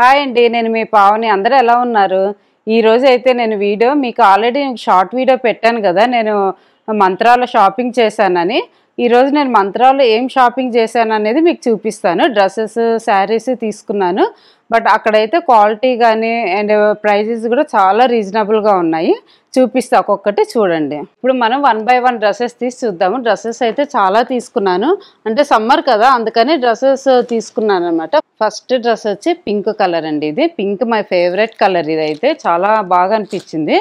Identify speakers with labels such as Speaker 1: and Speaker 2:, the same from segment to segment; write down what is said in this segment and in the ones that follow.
Speaker 1: Hi అండి, నేను మీ పావని. అందరూ ఎలా ఉన్నారు? ఈరోజు అయితే నేను వీడియో మీకు ఆల్రెడీ షార్ట్ వీడియో పెట్టాను కదా, నేను మంత్రాలో షాపింగ్ చేశానని. ఈరోజు నేను మంత్రాలో ఏం షాపింగ్ చేశాను అనేది మీకు చూపిస్తాను. డ్రెస్సెస్, శారీస్ తీసుకున్నాను. బట్ అక్కడైతే క్వాలిటీ కానీ అండ్ ప్రైజెస్ కూడా చాలా రీజనబుల్గా ఉన్నాయి. చూపిస్తా, ఒక్కొక్కటి చూడండి. ఇప్పుడు మనం 1 by 1 డ్రెస్సెస్ తీసి చూద్దాము. డ్రెస్సెస్ అయితే చాలా తీసుకున్నాను, అంటే సమ్మర్ కదా అందుకని డ్రెస్సెస్ తీసుకున్నాను అనమాట. ఫస్ట్ డ్రెస్ వచ్చి పింక్ కలర్ అండి. ఇది పింక్ మై ఫేవరెట్ కలర్. ఇది అయితే చాలా బాగా అనిపించింది.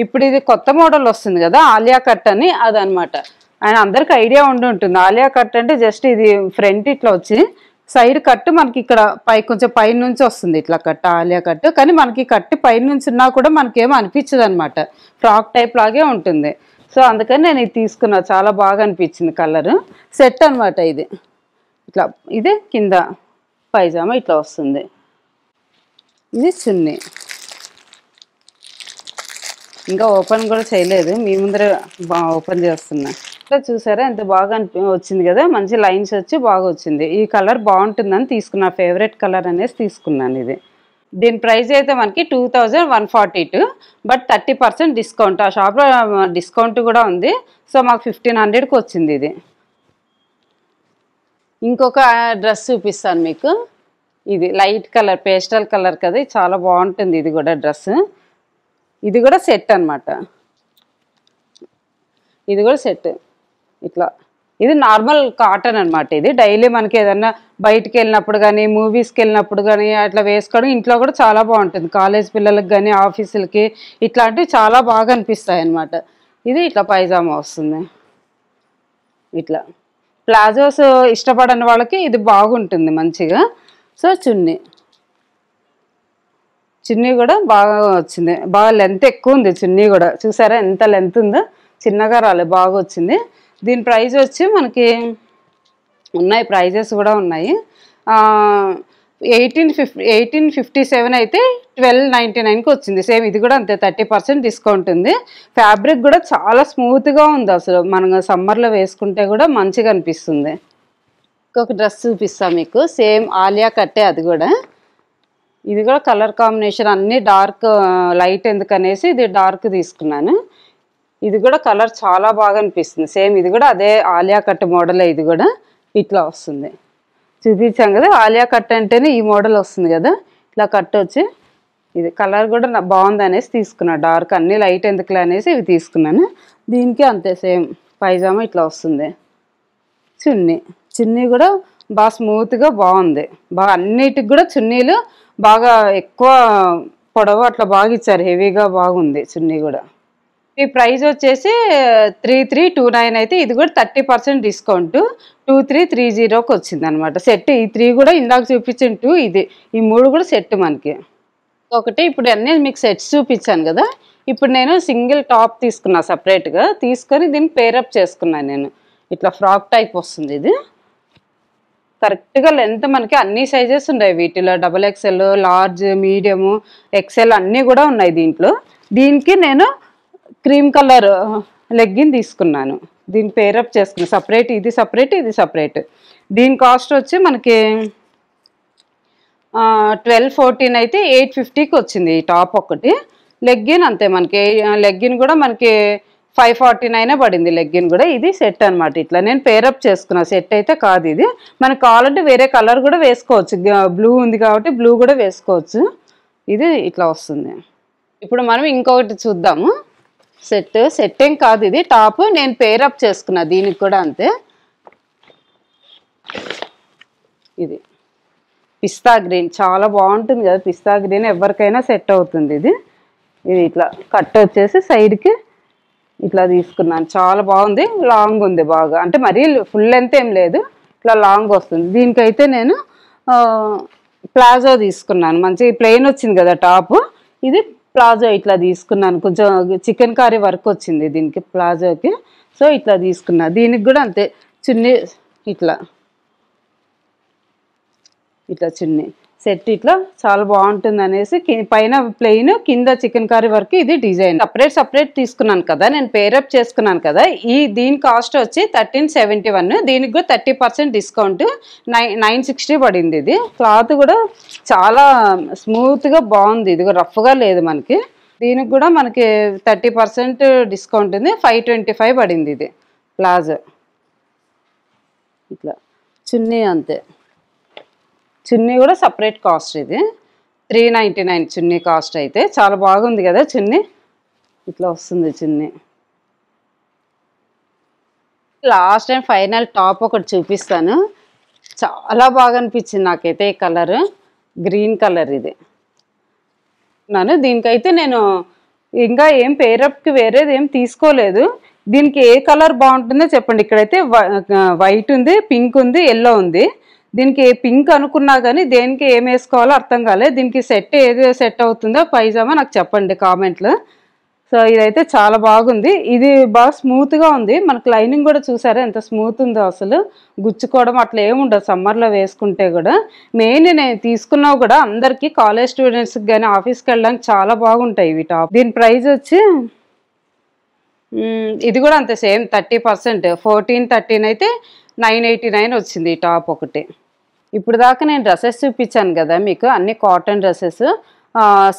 Speaker 1: ఇప్పుడు ఇది కొత్త మోడల్ వస్తుంది కదా, ఆలియా కట్ అని, అదనమాట. అండ్ అందరికి ఐడియా ఉంటుంది. ఆలియా కట్ అంటే జస్ట్ ఇది ఫ్రంట్ ఇట్లా వచ్చి సైడ్ కట్ మనకి ఇక్కడ కొంచెం పై నుంచి వస్తుంది ఇట్లా కట్, ఆలియా కట్. కానీ మనకి కట్ పై నుంచి ఉన్నా కూడా మనకేమో అనిపించదు అనమాట, ఫ్రాక్ టైప్ లాగే ఉంటుంది. సో అందుకని నేను ఇది తీసుకున్నా, చాలా బాగా అనిపించింది కలర్. సెట్ అనమాట ఇది. ఇట్లా ఇది కింద పైజామా ఇట్లా వస్తుంది. ఇది చున్నీ. ఇంకా ఓపెన్ కూడా చేయలేదు, మీ ముందర ఓపెన్ చేస్తున్నా. ఇట్లా చూసారా ఎంత బాగా వచ్చింది కదా, మంచి లైన్స్ వచ్చి బాగా వచ్చింది. ఈ కలర్ బాగుంటుందని తీసుకున్నా, ఫేవరెట్ కలర్ అనేసి తీసుకున్నాను ఇది. దీని ప్రైస్ అయితే మనకి 2142, బట్ 30% డిస్కౌంట్. ఆ షాప్లో డిస్కౌంట్ కూడా ఉంది. సో మాకు 1500కి వచ్చింది ఇది. ఇంకొక డ్రెస్ చూపిస్తాను మీకు. ఇది లైట్ కలర్, పేస్టల్ కలర్ కదా, చాలా బాగుంటుంది. ఇది కూడా డ్రెస్, ఇది కూడా సెట్ అనమాట. ఇది కూడా సెట్ ఇట్లా. ఇది నార్మల్ కాటన్ అనమాట. ఇది డైలీ మనకి ఏదన్నా బయటికి వెళ్ళినప్పుడు కానీ, మూవీస్కి వెళ్ళినప్పుడు కానీ అట్లా వేసుకోవడం, ఇంట్లో కూడా చాలా బాగుంటుంది. కాలేజ్ పిల్లలకి కానీ, ఆఫీసులకి ఇట్లాంటివి చాలా బాగా అనిపిస్తాయి అన్నమాట. ఇది ఇట్లా పైజామా వస్తుంది. ఇట్లా ప్లాజోస్ ఇష్టపడని వాళ్ళకి ఇది బాగుంటుంది మంచిగా. సో చున్నీ కూడా బాగా వచ్చింది, బాగా లెంత్ ఎక్కువ ఉంది. చున్నీ కూడా చూసారా ఎంత లెంత్ ఉందో, చిన్నగా రాలేదు, బాగా వచ్చింది. దీని ప్రైస్ వచ్చి మనకి ఉన్నాయి, ప్రైజెస్ కూడా ఉన్నాయి. 1857 అయితే 1299కి వచ్చింది. సేమ్ ఇది కూడా అంతే, 30% డిస్కౌంట్ ఉంది. ఫ్యాబ్రిక్ కూడా చాలా స్మూత్గా ఉంది. అసలు మనం సమ్మర్లో వేసుకుంటే కూడా మంచిగా అనిపిస్తుంది. ఇంకొక డ్రెస్ చూపిస్తాను మీకు, సేమ్ ఆలియా కట్టే. అది కూడా, ఇది కూడా కలర్ కాంబినేషన్ అన్నీ డార్క్, లైట్ ఎందుకనేసి ఇది డార్క్ తీసుకున్నాను. ఇది కూడా కలర్ చాలా బాగా అనిపిస్తుంది. సేమ్ ఇది కూడా అదే ఆలియా కట్ మోడలే. ఇది కూడా ఇట్లా వస్తుంది. చూపించాం కదా ఆలియా కట్ అంటేనే ఈ మోడల్ వస్తుంది కదా, ఇట్లా కట్ వచ్చి. ఇది కలర్ కూడా బాగుంది అనేసి తీసుకున్నాను. డార్క్ అన్నీ లైట్ ఎందుకులే అనేసి ఇవి తీసుకున్నాను. దీనికి అంతే, సేమ్ పైజామా ఇట్లా వస్తుంది. చున్నీ కూడా బాగా స్మూత్గా బాగుంది. బాగా అన్నిటికి కూడా చున్నీలు బాగా ఎక్కువ పొడవు అట్లా బాగా ఇచ్చారు, హెవీగా బాగుంది చున్నీ కూడా. ఈ ప్రైస్ వచ్చేసి 3329 అయితే, ఇది కూడా 30% డిస్కౌంట్ 2330కి వచ్చింది అనమాట. సెట్ ఈ 3 కూడా ఇందాక చూపించిన 2, ఇది ఈ 3 కూడా సెట్ మనకి. ఒకటి ఇప్పుడు అన్నీ మీకు సెట్స్ చూపించాను కదా, ఇప్పుడు నేను సింగిల్ టాప్ తీసుకున్నా సపరేట్గా, తీసుకొని దీన్ని పేరప్ చేసుకున్నాను నేను. ఇట్లా ఫ్రాక్ టైప్ వస్తుంది. ఇది కరెక్ట్గా లెంత్ మనకి అన్ని సైజెస్ ఉన్నాయి వీటిలో, XXL, లార్జ్, మీడియము, XL అన్నీ కూడా ఉన్నాయి దీంట్లో. దీనికి నేను క్రీమ్ కలర్ లెగ్గిన్ తీసుకున్నాను, దీన్ని పేరప్ చేసుకున్నాను సపరేట్. ఇది సపరేట్, ఇది సపరేట్. దీని కాస్ట్ వచ్చి మనకి 1214 అయితే 850కి వచ్చింది ఈ టాప్ ఒకటి. లెగ్గిన్ అంతే మనకి, లెగ్గిన్ కూడా మనకి 549 పడింది లెగ్గిన్ కూడా. ఇది సెట్ అనమాట. ఇట్లా నేను పేరప్ చేసుకున్నా, సెట్ అయితే కాదు ఇది. మనకు కావాలంటే వేరే కలర్ కూడా వేసుకోవచ్చు, బ్లూ ఉంది కాబట్టి బ్లూ కూడా వేసుకోవచ్చు. ఇది ఇట్లా వస్తుంది. ఇప్పుడు మనం ఇంకొకటి చూద్దాము. సెట్ ఏం కాదు, ఇది టాప్ నేను పేరప్ చేసుకున్నా, దీనికి కూడా అంతే. ఇది పిస్తా గ్రీన్, చాలా బాగుంటుంది కదా పిస్తా గ్రీన్, ఎవరికైనా సెట్ అవుతుంది ఇది. ఇది ఇట్లా కట్ వచ్చేసి సైడ్కి ఇట్లా తీసుకున్నాను, చాలా బాగుంది. లాంగ్ ఉంది బాగా, అంటే మరీ ఫుల్ లెంత్ ఏం లేదు, ఇట్లా లాంగ్ వస్తుంది. దీనికైతే నేను ప్లాజో తీసుకున్నాను, మంచి ప్లెయిన్ వచ్చింది కదా టాప్, ఇది ప్లాజో ఇట్లా తీసుకున్నాను. కొంచెం చికెన్ కర్రీ వర్క్ వచ్చింది దీనికి ప్లాజోకి. సో ఇట్లా తీసుకున్నా. దీనికి కూడా అంతే, చున్నీ ఇట్లా చున్నీ సెట్ ఇట్లా చాలా బాగుంటుంది అనేసి పైన ప్లెయిన్ కింద చికెన్ కర్రీ వరకు ఇది డిజైన్. సపరేట్ తీసుకున్నాను కదా, నేను పేరప్ చేసుకున్నాను కదా. దీని కాస్ట్ వచ్చి 1371. దీనికి కూడా 30% డిస్కౌంట్ 960 పడింది. ఇది క్లాత్ కూడా చాలా స్మూత్గా బాగుంది. ఇది రఫ్గా లేదు మనకి. దీనికి కూడా మనకి 30% డిస్కౌంట్ ఉంది. 525 పడింది. ఇది ప్లాజో. ఇట్లా చున్నీ అంతే, చున్నీ కూడా సపరేట్ కాస్ట్. ఇది 399 చున్నీ కాస్ట్. అయితే చాలా బాగుంది కదా చున్నీ. ఇట్లా వస్తుంది చున్నీ. లాస్ట్ టైం ఫైనల్ టాప్ ఒకటి చూపిస్తాను. చాలా బాగా అనిపించింది నాకైతే ఈ కలర్, గ్రీన్ కలర్. ఇది దీనికైతే నేను ఇంకా ఏం పేరప్కి వేరేది ఏం తీసుకోలేదు. దీనికి ఏ కలర్ బాగుంటుందో చెప్పండి. ఇక్కడైతే వైట్ ఉంది, పింక్ ఉంది, ఎల్లో ఉంది. దీనికి పింక్ అనుకున్నా కానీ దేనికి ఏం వేసుకోవాలో అర్థం కాలేదు. దీనికి ఏది సెట్ అవుతుందో పైజామా నాకు చెప్పండి కామెంట్లో. సో ఇదైతే చాలా బాగుంది. ఇది బాగా స్మూత్గా ఉంది. మనకు లైనింగ్ కూడా చూసారా ఎంత స్మూత్ ఉందో. అసలు గుచ్చుకోవడం అట్లా ఏముండదు సమ్మర్లో వేసుకుంటే కూడా. మెయిన్ నేను తీసుకున్నావు కూడా అందరికీ, కాలేజ్ స్టూడెంట్స్కి కానీ ఆఫీస్కి వెళ్ళడానికి చాలా బాగుంటాయి ఇవి టాప్. దీని ప్రైస్ వచ్చి ఇది కూడా అంతే సేమ్ 30%. 1413 అయితే 989 వచ్చింది ఈ టాప్ ఒకటి. ఇప్పుడు దాకా నేను డ్రెస్సెస్ చూపించాను కదా మీకు, అన్ని కాటన్ డ్రెస్సెస్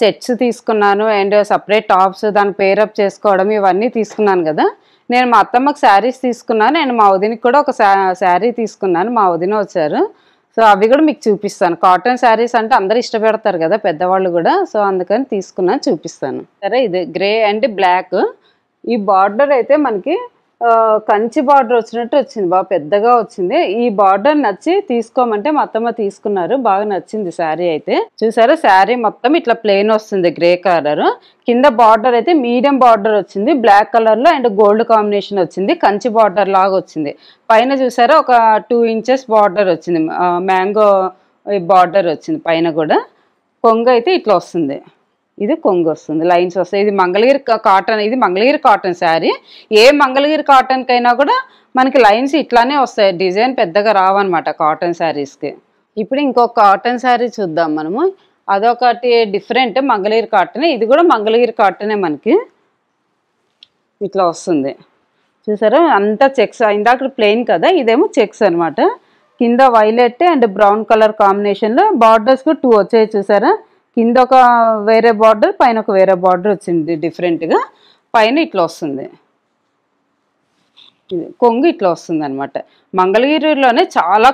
Speaker 1: సెట్స్ తీసుకున్నాను. అండ్ సపరేట్ టాప్స్ దాన్ని పేరప్ చేసుకోవడం ఇవన్నీ తీసుకున్నాను కదా. నేను మా అత్తమ్మకి శారీస్ తీసుకున్నాను. నేను మా వదినకి కూడా ఒక శారీ తీసుకున్నాను. మా వదిన వచ్చారు. సో అవి కూడా మీకు చూపిస్తాను. కాటన్ శారీస్ అంటే అందరూ ఇష్టపడతారు కదా పెద్దవాళ్ళు కూడా. సో అందుకని తీసుకున్నాను, చూపిస్తాను. సరే ఇది గ్రే అండ్ బ్లాక్. ఈ బార్డర్ అయితే మనకి కంచి బార్డర్ వచ్చినట్టు వచ్చింది, బాగా పెద్దగా వచ్చింది. ఈ బార్డర్ నచ్చి తీసుకోమంటే మా అత్తమ్మ తీసుకున్నారు. బాగా నచ్చింది శారీ అయితే. చూసారా శారీ మొత్తం ఇట్లా ప్లెయిన్ వస్తుంది గ్రే కలర్. కింద బార్డర్ అయితే మీడియం బార్డర్ వచ్చింది, బ్లాక్ కలర్ లో అండ్ గోల్డ్ కాంబినేషన్ వచ్చింది. కంచి బార్డర్ లాగా వచ్చింది. పైన చూసారా ఒక 2 ఇంచెస్ బార్డర్ వచ్చింది, మ్యాంగో బార్డర్ వచ్చింది పైన కూడా. కొంగు అయితే ఇట్లా వస్తుంది. ఇది కొంగు వస్తుంది, లైన్స్ వస్తాయి. ఇది మంగళగిరి కాటన్. ఇది మంగళగిరి కాటన్ శారీ. ఏ మంగళగిరి కాటన్కైనా కూడా మనకి లైన్స్ ఇట్లానే వస్తాయి, డిజైన్ పెద్దగా రావన్నమాట కాటన్ శారీస్కి. ఇప్పుడు ఇంకొక కాటన్ శారీ చూద్దాం మనము. అదొకటి డిఫరెంట్ మంగళగిరి కాటన్. ఇది కూడా మంగళగిరి కాటనే మనకి. ఇట్లా వస్తుంది చూసారా, అంతా చెక్స్. ఇందాక ప్లెయిన్ కదా, ఇదేమో చెక్స్ అనమాట. కింద వైలెట్ అండ్ బ్రౌన్ కలర్ కాంబినేషన్లో బార్డర్స్ కూడా 2 వచ్చాయి చూసారా. కింద ఒక వేరే బార్డర్, పైన ఒక వేరే బార్డర్ వచ్చింది డిఫరెంట్గా. పైన ఇట్లా వస్తుంది, ఇది కొంగు ఇట్లా వస్తుంది అనమాట. మంగళగిరిలోనే చాలా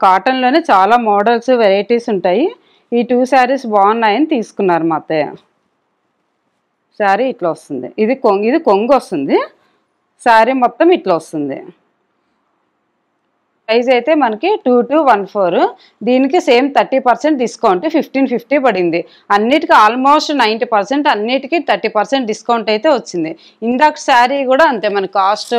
Speaker 1: కాటన్లోనే చాలా మోడల్స్ వెరైటీస్ ఉంటాయి. ఈ 2 శారీస్ బాగున్నాయని తీసుకున్నారు మా అత్తయ్య. శారీ ఇట్లా వస్తుంది. ఇది కొంగు వస్తుంది. శారీ మొత్తం ఇట్లా వస్తుంది. ప్రైస్ అయితే మనకి 2214. దీనికి సేమ్ 30% డిస్కౌంట్ 1550 పడింది. అన్నిటికీ ఆల్మోస్ట్ 90%, అన్నిటికీ 30% డిస్కౌంట్ అయితే వచ్చింది. ఇందాక శారీ కూడా అంతే మన కాస్ట్.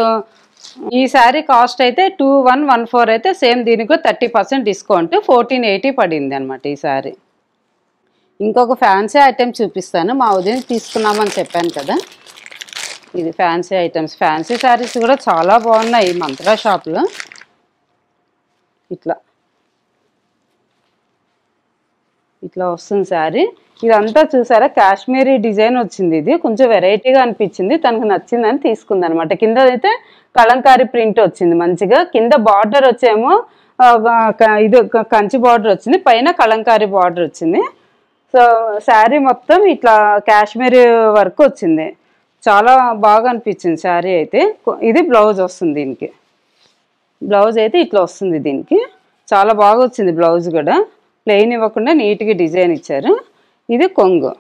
Speaker 1: ఈ శారీ కాస్ట్ అయితే 2114 అయితే సేమ్ దీనికి 30% డిస్కౌంట్ 1480 పడింది అనమాట ఈ శారీ. ఇంకొక ఫ్యాన్సీ ఐటెం చూపిస్తాను. మా ఉదయం తీసుకున్నామని చెప్పాను కదా, ఇది ఫ్యాన్సీ ఐటమ్స్. ఫ్యాన్సీ శారీస్ కూడా చాలా బాగున్నాయి ఈ మంత్రా షాప్లో. ఇట్లా వస్తుంది శారీ. ఇదంతా చూసారా కాశ్మీరీ డిజైన్ వచ్చింది. ఇది కొంచెం వెరైటీగా అనిపించింది, తనకు నచ్చిందని తీసుకుంది అనమాట. కింద అయితే కలంకారీ ప్రింట్ వచ్చింది మంచిగా. కింద బార్డర్ వచ్చేమో ఇది కంచి బార్డర్ వచ్చింది, పైన కలంకారీ బార్డర్ వచ్చింది. సో శారీ మొత్తం ఇట్లా కాశ్మీరీ వర్క్ వచ్చింది. చాలా బాగా అనిపించింది శారీ అయితే. ఇది బ్లౌజ్ వస్తుంది దీనికి. బ్లౌజ్ అయితే ఇట్లా వస్తుంది దీనికి. చాలా బాగా వచ్చింది బ్లౌజ్ కూడా, ప్లెయిన్ ఇవ్వకుండా నీట్గా డిజైన్ ఇచ్చారు. ఇది కొంగు.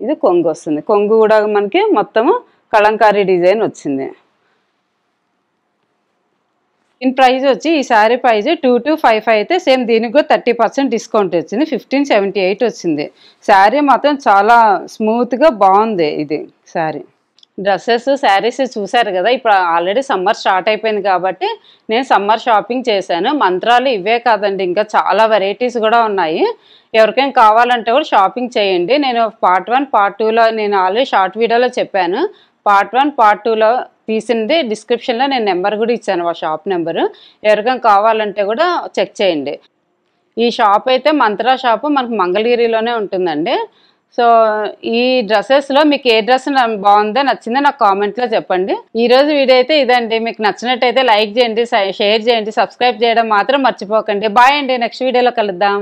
Speaker 1: ఇది కొంగు వస్తుంది. కొంగు కూడా మనకి మొత్తము కలంకారీ డిజైన్ వచ్చింది. దీని ప్రైస్ వచ్చి ఈ శారీ ప్రైస్ 2255 అయితే సేమ్ దీనికి కూడా 30% డిస్కౌంట్ వచ్చింది, 1578 వచ్చింది. శారీ మాత్రం చాలా స్మూత్గా బాగుంది ఇది శారీ. డ్రెస్సెస్ శారీస్ చూసారు కదా. ఇప్పుడు ఆల్రెడీ సమ్మర్ స్టార్ట్ అయిపోయింది కాబట్టి నేను సమ్మర్ షాపింగ్ చేశాను. మంత్రాలు ఇవే కాదండి, ఇంకా చాలా వెరైటీస్ కూడా ఉన్నాయి. ఎవరికైనా కావాలంటే కూడా షాపింగ్ చేయండి. నేను పార్ట్ 1 పార్ట్ 2లో నేను ఆల్రెడీ షార్ట్ వీడియోలో చెప్పాను. పార్ట్ 1 పార్ట్ 2లో తీసింది డిస్క్రిప్షన్లో నేను నెంబర్ కూడా ఇచ్చాను, ఆ షాప్ నెంబరు. ఎవరికైనా కావాలంటే కూడా చెక్ చేయండి. ఈ షాప్ అయితే మంత్రా షాపు మనకు మంగళగిరిలోనే ఉంటుందండి. సో ఈ డ్రెస్సెస్లో మీకు ఏ డ్రెస్ బాగుందో నచ్చిందో నాకు కామెంట్లో చెప్పండి. ఈరోజు వీడియో అయితే ఇదండి. మీకు నచ్చినట్టయితే లైక్ చేయండి, షేర్ చేయండి, సబ్స్క్రైబ్ చేయడం మాత్రం మర్చిపోకండి. బాయ్ అండి, నెక్స్ట్ వీడియోలో కలుద్దాం.